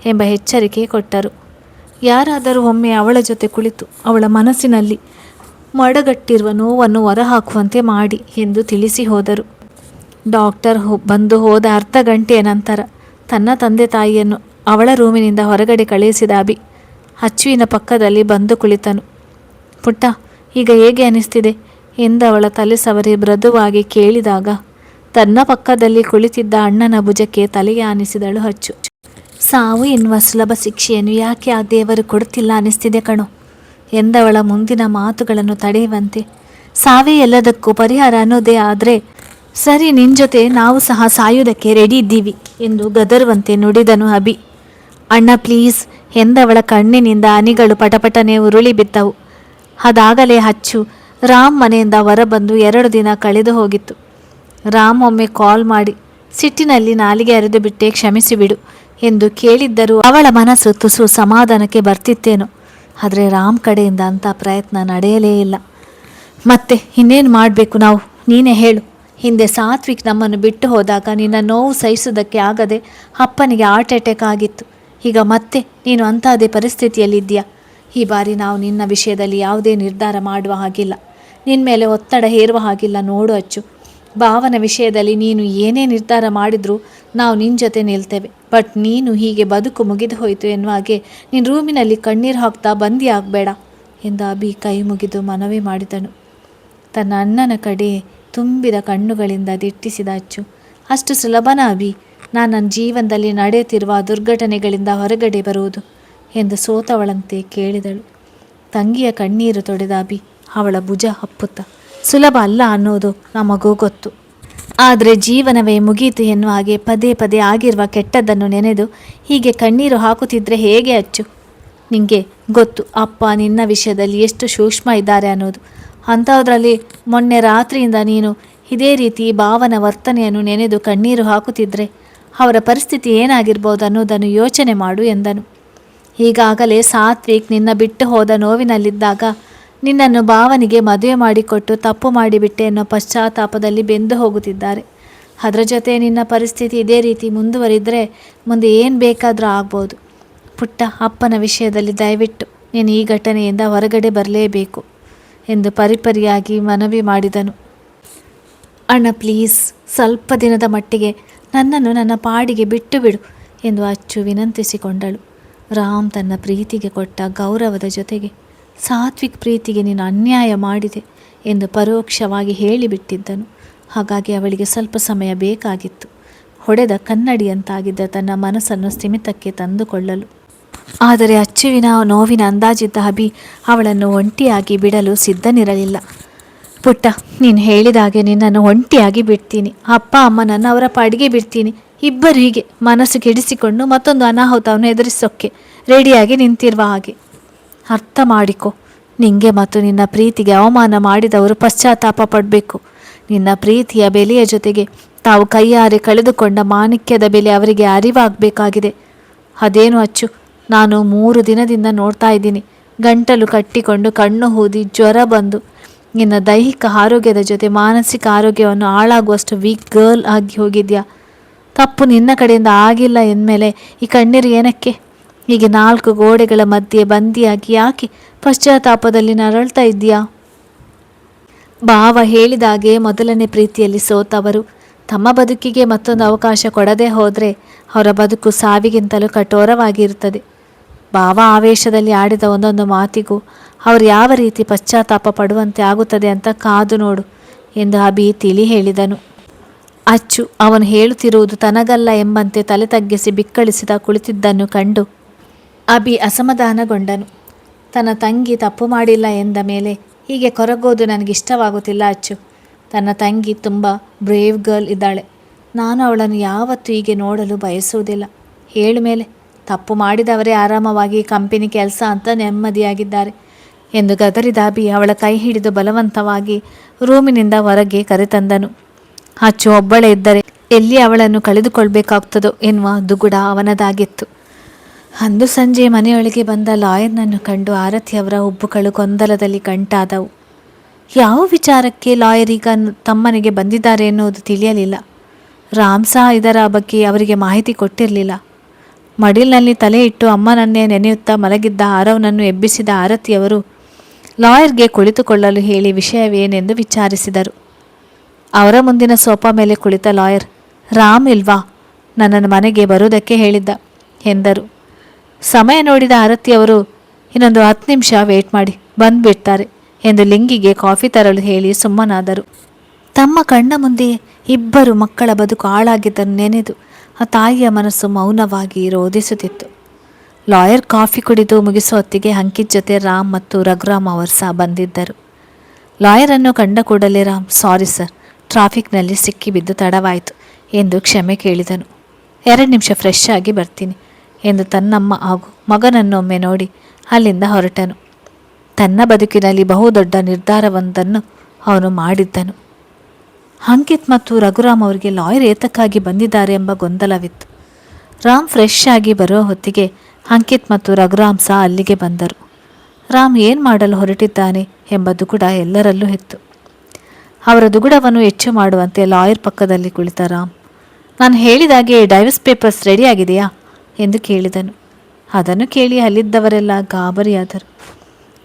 ಎಂಬ ಎಚ್ಚರಿಕೆ ಕೊಟ್ಟರು. ಯಾರಾದರೂ ಒಮ್ಮೆ ಅವಳ ಜೊತೆ ಕುಳಿತು ಅವಳ ಮನಸ್ಸಿನಲ್ಲಿ ಮಡಗಟ್ಟಿರುವ ನೋವನ್ನು ಹೊರಹಾಕುವಂತೆ ಮಾಡಿ ಎಂದು ತಿಳಿಸಿ ಹೋದರು. ಡಾಕ್ಟರ್ ಬಂದು ಹೋದ ಅರ್ಧ ಗಂಟೆಯ ನಂತರ ತನ್ನ ತಂದೆ ತಾಯಿಯನ್ನು ಅವಳ ರೂಮಿನಿಂದ ಹೊರಗಡೆ ಕಳುಹಿಸಿದ ಅಭಿ ಅಚ್ಚುವಿನ ಪಕ್ಕದಲ್ಲಿ ಬಂದು ಕುಳಿತನು. ಪುಟ್ಟ, ಈಗ ಹೇಗೆ ಅನಿಸ್ತಿದೆ ಎಂದು ಅವಳ ತಲೆ ಸವರಿ ಮೃದುವಾಗಿ ಕೇಳಿದಾಗ ತನ್ನ ಪಕ್ಕದಲ್ಲಿ ಕುಳಿತಿದ್ದ ಅಣ್ಣನ ಭುಜಕ್ಕೆ ತಲೆಗೆ ಆನಿಸಿದಳು ಅಚ್ಚು. ಸಾವು ಎನ್ನುವ ಸುಲಭ ಶಿಕ್ಷೆಯನ್ನು ಯಾಕೆ ಆ ದೇವರು ಕೊಡುತ್ತಿಲ್ಲ ಅನಿಸ್ತಿದೆ ಕಣೋ ಎಂದವಳ ಮುಂದಿನ ಮಾತುಗಳನ್ನು ತಡೆಯುವಂತೆ. ಸಾವೇ ಎಲ್ಲದಕ್ಕೂ ಪರಿಹಾರ ಅನ್ನೋದೇ ಆದರೆ ಸರಿ, ನಿನ್ನ ಜೊತೆ ನಾವು ಸಹ ಸಾಯುವುದಕ್ಕೆ ರೆಡಿ ಇದ್ದೀವಿ ಎಂದು ಗದರುವಂತೆ ನುಡಿದನು ಅಭಿ. ಅಣ್ಣ ಪ್ಲೀಸ್ ಎಂದವಳ ಕಣ್ಣಿನಿಂದ ಹನಿಗಳು ಪಟಪಟನೆ ಉರುಳಿ ಬಿದ್ದವು. ಅದಾಗಲೇ ಅಚ್ಚು ರಾಮ್ ಮನೆಯಿಂದ ಹೊರಬಂದು 2 ದಿನ ಕಳೆದು ಹೋಗಿತ್ತು. ರಾಮ್ ಒಮ್ಮೆ ಕಾಲ್ ಮಾಡಿ ಸಿಟ್ಟಿನಲ್ಲಿ ನಾಲಿಗೆ ಅರೆದು ಬಿಟ್ಟೆ, ಕ್ಷಮಿಸಿಬಿಡು ಎಂದು ಕೇಳಿದ್ದರೂ ಅವಳ ಮನಸ್ಸು ತುಸು ಸಮಾಧಾನಕ್ಕೆ ಬರ್ತಿತ್ತೇನೋ. ಆದರೆ ರಾಮ್ ಕಡೆಯಿಂದ ಅಂಥ ಪ್ರಯತ್ನ ನಡೆಯಲೇ ಇಲ್ಲ. ಮತ್ತೆ ಇನ್ನೇನು ಮಾಡಬೇಕು ನಾವು, ನೀನೇ ಹೇಳು. ಹಿಂದೆ ಸಾತ್ವಿಕ್ ನಮ್ಮನ್ನು ಬಿಟ್ಟು ಹೋದಾಗ ನಿನ್ನ ನೋವು ಸಹಿಸೋದಕ್ಕೆ ಆಗದೆ ಅಪ್ಪನಿಗೆ ಹಾರ್ಟ್ ಅಟ್ಯಾಕ್ ಆಗಿತ್ತು. ಈಗ ಮತ್ತೆ ನೀನು ಅಂಥದೇ ಪರಿಸ್ಥಿತಿಯಲ್ಲಿದ್ದೀಯಾ. ಈ ಬಾರಿ ನಾವು ನಿನ್ನ ವಿಷಯದಲ್ಲಿ ಯಾವುದೇ ನಿರ್ಧಾರ ಮಾಡುವ ಹಾಗಿಲ್ಲ, ನಿನ್ನ ಮೇಲೆ ಒತ್ತಡ ಹೇರುವ ಹಾಗಿಲ್ಲ. ನೋಡು ಅಚ್ಚು, ಭಾವನ ವಿಷಯದಲ್ಲಿ ನೀನು ಏನೇ ನಿರ್ಧಾರ ಮಾಡಿದರೂ ನಾವು ನಿನ್ನ ಜೊತೆ ನಿಲ್ತೇವೆ. ಬಟ್ ನೀನು ಹೀಗೆ ಬದುಕು ಮುಗಿದು ಹೋಯಿತು ಎನ್ನುವ ಹಾಗೆ ನಿನ್ನ ರೂಮಿನಲ್ಲಿ ಕಣ್ಣೀರು ಹಾಕ್ತಾ ಬಂದಿ ಆಗಬೇಡ ಎಂದು ಅಭಿ ಕೈ ಮುಗಿದು ಮನವಿ ಮಾಡಿದನು. ತನ್ನ ಅಣ್ಣನ ಕಡೆ ತುಂಬಿದ ಕಣ್ಣುಗಳಿಂದ ದಿಟ್ಟಿಸಿದ ಅಚ್ಚು, ಅಷ್ಟು ಸುಲಭನ ಅಭಿ ನಾನು ನನ್ನ ಜೀವನದಲ್ಲಿ ನಡೆಯುತ್ತಿರುವ ದುರ್ಘಟನೆಗಳಿಂದ ಹೊರಗಡೆ ಬರುವುದು ಎಂದು ಸೋತವಳಂತೆ ಕೇಳಿದಳು. ತಂಗಿಯ ಕಣ್ಣೀರು ತೊಡೆದ ಅಭಿ ಅವಳ ಭುಜ ಹಪ್ಪುತ್ತ, ಸುಲಭ ಅಲ್ಲ ಅನ್ನೋದು ನಮಗೂ ಗೊತ್ತು, ಆದರೆ ಜೀವನವೇ ಮುಗೀತು ಎನ್ನುವ ಹಾಗೆ ಪದೇ ಪದೇ ಆಗಿರುವ ಕೆಟ್ಟದ್ದನ್ನು ನೆನೆದು ಹೀಗೆ ಕಣ್ಣೀರು ಹಾಕುತ್ತಿದ್ದರೆ ಹೇಗೆ ಅಚ್ಚು? ನಿನಗೆ ಗೊತ್ತು ಅಪ್ಪ ನಿನ್ನ ವಿಷಯದಲ್ಲಿ ಎಷ್ಟು ಸೂಕ್ಷ್ಮ ಇದ್ದಾರೆ ಅನ್ನೋದು. ಅಂಥದ್ರಲ್ಲಿ ಮೊನ್ನೆ ರಾತ್ರಿಯಿಂದ ನೀನು ಇದೇ ರೀತಿ ಭಾವನ ವರ್ತನೆಯನ್ನು ನೆನೆದು ಕಣ್ಣೀರು ಹಾಕುತ್ತಿದ್ದರೆ ಅವರ ಪರಿಸ್ಥಿತಿ ಏನಾಗಿರ್ಬೋದು ಅನ್ನೋದನ್ನು ಯೋಚನೆ ಮಾಡು ಎಂದನು. ಈಗಾಗಲೇ ಸಾತ್ವಿಕ್ ನಿನ್ನ ಬಿಟ್ಟು ಹೋದ ನೋವಿನಲ್ಲಿದ್ದಾಗ ನಿನ್ನನ್ನು ಭಾವನಿಗೆ ಮದುವೆ ಮಾಡಿಕೊಟ್ಟು ತಪ್ಪು ಮಾಡಿಬಿಟ್ಟೆ ಅನ್ನೋ ಪಶ್ಚಾತ್ತಾಪದಲ್ಲಿ ಬೆಂದು ಹೋಗುತ್ತಿದ್ದಾರೆ. ಅದರ ಜೊತೆ ನಿನ್ನ ಪರಿಸ್ಥಿತಿ ಇದೇ ರೀತಿ ಮುಂದುವರಿದರೆ ಮುಂದೆ ಏನು ಬೇಕಾದರೂ ಆಗ್ಬೋದು. ಪುಟ್ಟ, ಅಪ್ಪನ ವಿಷಯದಲ್ಲಿ ದಯವಿಟ್ಟು ನೀನು ಈ ಘಟನೆಯಿಂದ ಹೊರಗಡೆ ಬರಲೇಬೇಕು ಎಂದು ಪರಿಪರಿಯಾಗಿ ಮನವಿ ಮಾಡಿದನು. ಅಣ್ಣ ಪ್ಲೀಸ್, ಸ್ವಲ್ಪ ದಿನದ ಮಟ್ಟಿಗೆ ನನ್ನನ್ನು ನನ್ನ ಪಾಡಿಗೆ ಬಿಟ್ಟು ಬಿಡು ಎಂದು ಅಚ್ಚು ವಿನಂತಿಸಿಕೊಂಡಳು. ರಾಮ್ ತನ್ನ ಪ್ರೀತಿಗೆ ಕೊಟ್ಟ ಗೌರವದ ಜೊತೆಗೆ ಸಾತ್ವಿಕ್ ಪ್ರೀತಿಗೆ ನೀನು ಅನ್ಯಾಯ ಮಾಡಿದೆ ಎಂದು ಪರೋಕ್ಷವಾಗಿ ಹೇಳಿಬಿಟ್ಟಿದ್ದನು. ಹಾಗಾಗಿ ಅವಳಿಗೆ ಸ್ವಲ್ಪ ಸಮಯ ಬೇಕಾಗಿತ್ತು ಹೊಡೆದ ಕನ್ನಡಿಯಂತಾಗಿದ್ದ ತನ್ನ ಮನಸ್ಸನ್ನು ಸ್ಥಿಮಿತಕ್ಕೆ ತಂದುಕೊಳ್ಳಲು. ಆದರೆ ಅಚ್ಚುವಿನ ನೋವಿನ ಅಂದಾಜಿದ್ದ ಅಭಿ ಅವಳನ್ನು ಒಂಟಿಯಾಗಿ ಬಿಡಲು ಸಿದ್ಧನಿರಲಿಲ್ಲ. ಪುಟ್ಟ, ನೀನು ಹೇಳಿದಾಗೆ ನಿನ್ನನ್ನು ಒಂಟಿಯಾಗಿ ಬಿಡ್ತೀನಿ, ಅಪ್ಪ ಅಮ್ಮನನ್ನು ಅವರ ಪಾಡಿಗೆ ಬಿಡ್ತೀನಿ. ಇಬ್ಬರು ಹೀಗೆ ಮನಸ್ಸು ಕೆಡಿಸಿಕೊಂಡು ಮತ್ತೊಂದು ಅನಾಹುತವನ್ನು ಎದುರಿಸೋಕ್ಕೆ ರೆಡಿಯಾಗಿ ನಿಂತಿರುವ ಹಾಗೆ. ಅರ್ಥ ಮಾಡಿಕೊ, ನಿಂಗೆ ಮತ್ತು ನಿನ್ನ ಪ್ರೀತಿಗೆ ಅವಮಾನ ಮಾಡಿದವರು ಪಶ್ಚಾತ್ತಾಪ ಪಡಬೇಕು. ನಿನ್ನ ಪ್ರೀತಿಯ ಬೆಲೆಯ ಜೊತೆಗೆ ತಾವು ಕೈಯಾರೆ ಕಳೆದುಕೊಂಡ ಮಾಣಿಕ್ಯದ ಬೆಲೆ ಅವರಿಗೆ ಅರಿವಾಗಬೇಕಾಗಿದೆ. ಅದೇನು ಅಚ್ಚು, ನಾನು 3 ದಿನದಿಂದ ನೋಡ್ತಾ ಇದ್ದೀನಿ. ಗಂಟಲು ಕಟ್ಟಿಕೊಂಡು ಕಣ್ಣು ಊದಿ ಜ್ವರ ಬಂದು ನಿನ್ನ ದೈಹಿಕ ಆರೋಗ್ಯದ ಜೊತೆ ಮಾನಸಿಕ ಆರೋಗ್ಯವನ್ನು ಹಾಳಾಗುವಷ್ಟು ವೀಕ್ ಗರ್ಲ್ ಆಗಿ ಹೋಗಿದ್ಯಾ. ತಪ್ಪು ನಿನ್ನ ಕಡೆಯಿಂದ ಆಗಿಲ್ಲ ಎಂದಮೇಲೆ ಈ ಕಣ್ಣೀರು ಏನಕ್ಕೆ? ಹೀಗೆ 4 ಗೋಡೆಗಳ ಮಧ್ಯೆ ಬಂದಿಯಾಗಿ ಯಾಕೆ ಪಶ್ಚಾತ್ತಾಪದಲ್ಲಿ ನರಳ್ತಾ ಇದ್ದೀಯಾ? ಭಾವ ಹೇಳಿದಾಗೆ ಮೊದಲನೇ ಪ್ರೀತಿಯಲ್ಲಿ ಸೋತವರು ತಮ್ಮ ಬದುಕಿಗೆ ಮತ್ತೊಂದು ಅವಕಾಶ ಕೊಡದೆ ಹೋದರೆ ಅವರ ಬದುಕು ಸಾವಿಗಿಂತಲೂ ಕಠೋರವಾಗಿರುತ್ತದೆ. ಭಾವ ಆವೇಶದಲ್ಲಿ ಆಡಿದ ಒಂದೊಂದು ಮಾತಿಗೂ ಅವರು ಯಾವ ರೀತಿ ಪಶ್ಚಾತ್ತಾಪ ಪಡುವಂತೆ ಆಗುತ್ತದೆ ಅಂತ ಕಾದು ನೋಡು ಎಂದು ಅಭಿ ತಿಳಿ ಹೇಳಿದನು. ಅಚ್ಚು ಅವನು ಹೇಳುತ್ತಿರುವುದು ತನಗಲ್ಲ ಎಂಬಂತೆ ತಲೆ ತಗ್ಗಿಸಿ ಬಿಕ್ಕಳಿಸಿದ ಕುಳಿತಿದ್ದನ್ನು ಕಂಡು ಅಭಿ ಅಸಮಾಧಾನಗೊಂಡನು. ತನ್ನ ತಂಗಿ ತಪ್ಪು ಮಾಡಿಲ್ಲ ಎಂದ ಮೇಲೆ ಹೀಗೆ ಕೊರಗೋದು ನನಗಿಷ್ಟವಾಗುತ್ತಿಲ್ಲ ಅಚ್ಚು. ತನ್ನ ತಂಗಿ ತುಂಬ ಬ್ರೇವ್ ಗರ್ಲ್ ಇದ್ದಾಳೆ. ನಾನು ಅವಳನ್ನು ಯಾವತ್ತೂ ಹೀಗೆ ನೋಡಲು ಬಯಸುವುದಿಲ್ಲ. ಹೇಳು ಮೇಲೆ ತಪ್ಪು ಮಾಡಿದವರೇ ಆರಾಮವಾಗಿ ಕಂಪನಿ ಕೆಲಸ ಅಂತ ನೆಮ್ಮದಿಯಾಗಿದ್ದಾರೆ ಎಂದು ಗದರಿದ ಅಭಿ ಅವಳ ಕೈ ಹಿಡಿದು ಬಲವಂತವಾಗಿ ರೂಮಿನಿಂದ ಹೊರಗೆ ಕರೆತಂದನು. ಅಚ್ಚು ಒಬ್ಬಳೇ ಇದ್ದರೆ ಎಲ್ಲಿ ಅವಳನ್ನು ಕಳೆದುಕೊಳ್ಬೇಕಾಗ್ತದೋ ಎನ್ನುವ ದುಗುಡ ಅವನದಾಗಿತ್ತು. ಅಂದು ಸಂಜೆ ಮನೆಯೊಳಗೆ ಬಂದ ಲಾಯರ್ನನ್ನು ಕಂಡು ಆರತಿಯವರ ಹುಬ್ಬುಗಳು ಗೊಂದಲದಲ್ಲಿ ಗಂಟಾದವು. ಯಾವ ವಿಚಾರಕ್ಕೆ ಲಾಯರ್ ಈಗ ತಮ್ಮನೆಗೆ ಬಂದಿದ್ದಾರೆ ಎನ್ನುವುದು ತಿಳಿಯಲಿಲ್ಲ. ರಾಮ್ ಸಹ ಇದರ ಬಗ್ಗೆ ಅವರಿಗೆ ಮಾಹಿತಿ ಕೊಟ್ಟಿರಲಿಲ್ಲ. ಮಡಿಲಿನಲ್ಲಿ ತಲೆ ಇಟ್ಟು ಅಮ್ಮನನ್ನೇ ನೆನೆಯುತ್ತಾ ಮಲಗಿದ್ದ ಆರವನನ್ನು ಎಬ್ಬಿಸಿದ ಆರತಿಯವರು ಲಾಯರ್ಗೆ ಕುಳಿತುಕೊಳ್ಳಲು ಹೇಳಿ ವಿಷಯವೇನೆಂದು ವಿಚಾರಿಸಿದರು. ಅವರ ಮುಂದಿನ ಸೋಫಾ ಮೇಲೆ ಕುಳಿತ ಲಾಯರ್, ರಾಮ್ ಇಲ್ವಾ? ನನ್ನನ್ನು ಮನೆಗೆ ಬರುವುದಕ್ಕೆ ಹೇಳಿದ್ದ ಎಂದರು. ಸಮಯ ನೋಡಿದ ಆರತಿಯವರು, ಇನ್ನೊಂದು 10 ನಿಮಿಷ ವೇಟ್ ಮಾಡಿ, ಬಂದುಬಿಡ್ತಾರೆ ಎಂದು ಲಿಂಗಿಗೆ ಕಾಫಿ ತರಲು ಹೇಳಿ ಸುಮ್ಮನಾದರು. ತಮ್ಮ ಕಣ್ಣ ಮುಂದೆ ಇಬ್ಬರು ಮಕ್ಕಳ ಬದುಕು ಹಾಳಾಗಿದ್ದನ್ನು ನೆನೆದು ಆ ತಾಯಿಯ ಮನಸ್ಸು ಮೌನವಾಗಿ ರೋಧಿಸುತ್ತಿತ್ತು. ಲಾಯರ್ ಕಾಫಿ ಕುಡಿದು ಮುಗಿಸೋ ಹೊತ್ತಿಗೆ ಅಂಕಿತ್ ಜೊತೆ ರಾಮ್ ಮತ್ತು ರಘುರಾಮ್ ಅವರು ಸಹ ಬಂದಿದ್ದರು. ಲಾಯರನ್ನು ಕಂಡ ಕೂಡಲೇ ರಾಮ್, ಸಾರಿ ಸರ್, ಟ್ರಾಫಿಕ್ನಲ್ಲಿ ಸಿಕ್ಕಿಬಿದ್ದು ತಡವಾಯಿತು ಎಂದು ಕ್ಷಮೆ ಕೇಳಿದನು. 2 ನಿಮಿಷ ಫ್ರೆಶ್ ಆಗಿ ಬರ್ತೀನಿ ಎಂದು ತನ್ನಮ್ಮ ಹಾಗೂ ಮಗನನ್ನೊಮ್ಮೆ ನೋಡಿ ಅಲ್ಲಿಂದ ಹೊರಟನು. ತನ್ನ ಬದುಕಿನಲ್ಲಿ ಬಹುದೊಡ್ಡ ನಿರ್ಧಾರವೊಂದನ್ನು ಅವನು ಮಾಡಿದ್ದನು. ಅಂಕಿತ್ ಮತ್ತು ರಘುರಾಮ್ ಅವರಿಗೆ ಲಾಯರ್ ಏತಕ್ಕಾಗಿ ಬಂದಿದ್ದಾರೆ ಎಂಬ ಗೊಂದಲವಿತ್ತು. ರಾಮ್ ಫ್ರೆಶ್ ಆಗಿ ಬರುವ ಹೊತ್ತಿಗೆ ಅಂಕಿತ್ ಮತ್ತು ರಘುರಾಮ್ ಸಹ ಅಲ್ಲಿಗೆ ಬಂದರು. ರಾಮ್ ಏನು ಮಾಡಲು ಹೊರಟಿದ್ದಾನೆ ಎಂಬ ದುಗುಡ ಎಲ್ಲರಲ್ಲೂ ಇತ್ತು. ಅವರ ದುಗುಡವನ್ನು ಹೆಚ್ಚು ಮಾಡುವಂತೆ ಲಾಯರ್ ಪಕ್ಕದಲ್ಲಿ ಕುಳಿತ ರಾಮ್, ನಾನು ಹೇಳಿದಾಗೆ ಡೈವರ್ಸ್ ಪೇಪರ್ಸ್ ರೆಡಿ ಆಗಿದೆಯಾ ಎಂದು ಕೇಳಿದನು. ಅದನ್ನು ಕೇಳಿ ಅಲ್ಲಿದ್ದವರೆಲ್ಲ ಗಾಬರಿಯಾದರು.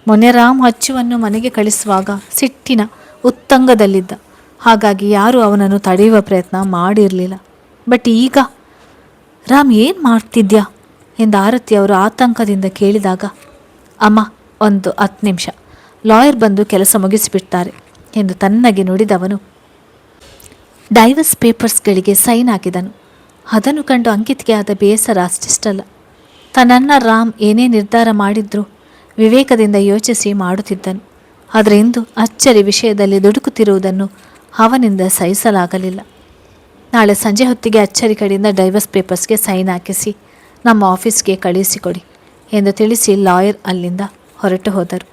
ಮೊನ್ನೆ ರಾಮ್ ಅಚ್ಚುವನ್ನು ಮನೆಗೆ ಕಳಿಸುವಾಗ ಸಿಟ್ಟಿನ ಉತ್ತಂಗದಲ್ಲಿದ್ದ. ಹಾಗಾಗಿ ಯಾರೂ ಅವನನ್ನು ತಡೆಯುವ ಪ್ರಯತ್ನ ಮಾಡಿರಲಿಲ್ಲ. ಬಟ್ ಈಗ ರಾಮ್ ಏನು ಮಾಡ್ತಿದ್ಯಾ ಎಂದು ಆರತಿಯವರು ಆತಂಕದಿಂದ ಕೇಳಿದಾಗ, ಅಮ್ಮ ಒಂದು 10 ನಿಮಿಷ, ಲಾಯರ್ ಬಂದು ಕೆಲಸ ಮುಗಿಸಿಬಿಡ್ತಾರೆ ಎಂದು ತನ್ನಗೆ ನುಡಿದವನು ಡೈವರ್ಸ್ ಪೇಪರ್ಸ್ಗಳಿಗೆ ಸೈನ್ ಹಾಕಿದನು. ಅದನ್ನು ಕಂಡು ಅಂಕಿತ್ಗೆ ಆದ ಬೇಸರ ಅಷ್ಟಿಷ್ಟಲ್ಲ. ತನ್ನನ್ನ ರಾಮ್ ಏನೇ ನಿರ್ಧಾರ ಮಾಡಿದ್ರೂ ವಿವೇಕದಿಂದ ಯೋಚಿಸಿ ಮಾಡುತ್ತಿದ್ದನು. ಆದರೆ ಇಂದು ಅಚ್ಚರಿ ವಿಷಯದಲ್ಲಿ ದುಡುಕುತ್ತಿರುವುದನ್ನು ಅವನಿಂದ ಸಹಿಸಲಾಗಲಿಲ್ಲ. ನಾಳೆ ಸಂಜೆ ಹೊತ್ತಿಗೆ ಅಚ್ಚರಿ ಕಡೆಯಿಂದ ಡೈವರ್ಸ್ ಪೇಪರ್ಸ್ಗೆ ಸೈನ್ ಹಾಕಿಸಿ ನಮ್ಮ ಆಫೀಸ್ಗೆ ಕಳುಹಿಸಿಕೊಡಿ ಎಂದು ತಿಳಿಸಿ ಲಾಯರ್ ಅಲ್ಲಿಂದ ಹೊರಟು ಹೋದರು.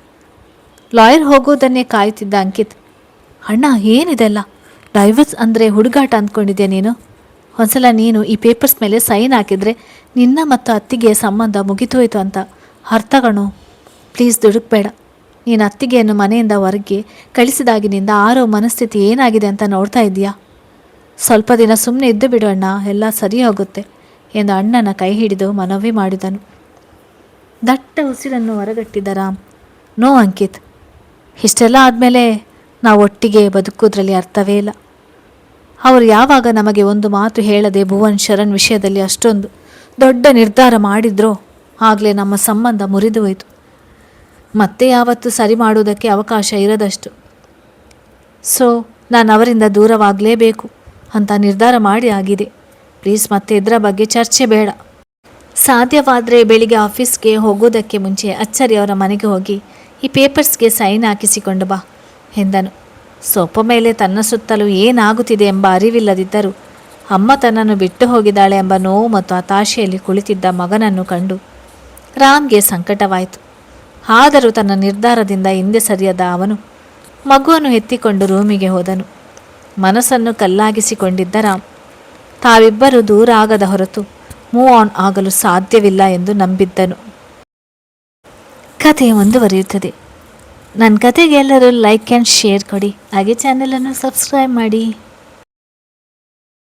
ಲಾಯರ್ ಹೋಗುವುದನ್ನೇ ಕಾಯುತ್ತಿದ್ದ ಅಂಕಿತ್, ಅಣ್ಣ ಏನಿದೆಲ್ಲ? ಡೈವರ್ಸ್ ಅಂದರೆ ಹುಡುಗಾಟ ಅಂದ್ಕೊಂಡಿದ್ದೆ ನೀನು? ಒಂದ್ಸಲ ನೀನು ಈ ಪೇಪರ್ಸ್ ಮೇಲೆ ಸೈನ್ ಹಾಕಿದರೆ ನಿನ್ನ ಮತ್ತು ಅತ್ತಿಗೆಯ ಸಂಬಂಧ ಮುಗಿದೋಯ್ತು ಅಂತ ಅರ್ಥ ಕಣೋ. ಪ್ಲೀಸ್ ದುಡುಕ್ಬೇಡ. ನೀನು ಅತ್ತಿಗೆಯನ್ನು ಮನೆಯಿಂದ ಹೊರಗೆ ಕಳಿಸಿದಾಗಿನಿಂದ ಆರೋ ಮನಸ್ಥಿತಿ ಏನಾಗಿದೆ ಅಂತ ನೋಡ್ತಾ ಇದೆಯಾ? ಸ್ವಲ್ಪ ದಿನ ಸುಮ್ಮನೆ ಇದ್ದು ಬಿಡು ಅಣ್ಣ, ಎಲ್ಲ ಸರಿ ಹೋಗುತ್ತೆ ಎಂದು ಅಣ್ಣನ ಕೈ ಹಿಡಿದು ಮನವಿ ಮಾಡಿದನು. ದಟ್ಟ ಉಸಿರನ್ನು ಹೊರಗಟ್ಟಿದ್ದ ರಾಮ್, ನೋ ಅಂಕಿತ್, ಇಷ್ಟೆಲ್ಲ ಆದಮೇಲೆ ನಾವು ಒಟ್ಟಿಗೆ ಬದುಕೋದ್ರಲ್ಲಿ ಅರ್ಥವೇ ಇಲ್ಲ. ಅವರು ಯಾವಾಗ ನಮಗೆ ಒಂದು ಮಾತು ಹೇಳದೆ ಭುವನ್ ಶರಣ್ ವಿಷಯದಲ್ಲಿ ಅಷ್ಟೊಂದು ದೊಡ್ಡ ನಿರ್ಧಾರ ಮಾಡಿದ್ರೋ ಆಗಲೇ ನಮ್ಮ ಸಂಬಂಧ ಮುರಿದು ಹೋಯಿತು. ಮತ್ತೆ ಯಾವತ್ತೂ ಸರಿ ಮಾಡುವುದಕ್ಕೆ ಅವಕಾಶ ಇರದಷ್ಟು. ಸೊ ನಾನು ಅವರಿಂದ ದೂರವಾಗಲೇಬೇಕು ಅಂತ ನಿರ್ಧಾರ ಮಾಡಿ ಆಗಿದೆ. ಪ್ಲೀಸ್ ಮತ್ತೆ ಇದರ ಬಗ್ಗೆ ಚರ್ಚೆ ಬೇಡ. ಸಾಧ್ಯವಾದರೆ ಬೆಳಿಗ್ಗೆ ಆಫೀಸ್ಗೆ ಹೋಗೋದಕ್ಕೆ ಮುಂಚೆ ಅಚ್ಚರಿ ಅವರ ಮನೆಗೆ ಹೋಗಿ ಈ ಪೇಪರ್ಸ್ಗೆ ಸೈನ್ ಹಾಕಿಸಿಕೊಂಡು ಬಾ ಎಂದನು. ಸೊಪ್ಪ ಮೇಲೆ ತನ್ನ ಸುತ್ತಲೂ ಏನಾಗುತ್ತಿದೆ ಎಂಬ ಅರಿವಿಲ್ಲದಿದ್ದರೂ ಅಮ್ಮ ತನ್ನನ್ನು ಬಿಟ್ಟು ಹೋಗಿದ್ದಾಳೆ ಎಂಬ ನೋವು ಮತ್ತು ಹತಾಶೆಯಲ್ಲಿ ಕುಳಿತಿದ್ದ ಮಗನನ್ನು ಕಂಡು ರಾಮ್ಗೆ ಸಂಕಟವಾಯಿತು. ಆದರೂ ತನ್ನ ನಿರ್ಧಾರದಿಂದ ಹಿಂದೆ ಸರಿಯದ ಅವನು ಮಗುವನ್ನು ಎತ್ತಿಕೊಂಡು ರೂಮಿಗೆ ಹೋದನು. ಮನಸ್ಸನ್ನು ಕಲ್ಲಾಗಿಸಿಕೊಂಡಿದ್ದ ರಾಮ್ ತಾವಿಬ್ಬರೂ ದೂರ ಆಗದ ಹೊರತು ಮೂವ್ ಆನ್ ಆಗಲು ಸಾಧ್ಯವಿಲ್ಲ ಎಂದು ನಂಬಿದ್ದನು. ಕಥೆ ಮುಂದುವರಿಯುತ್ತದೆ. ನನ್ನ ಕಥೆಗೆ ಎಲ್ಲರೂ ಲೈಕ್ ಆ್ಯಂಡ್ ಶೇರ್ ಕೊಡಿ, ಹಾಗೆ ಚಾನೆಲನ್ನು ಸಬ್ಸ್ಕ್ರೈಬ್ ಮಾಡಿ.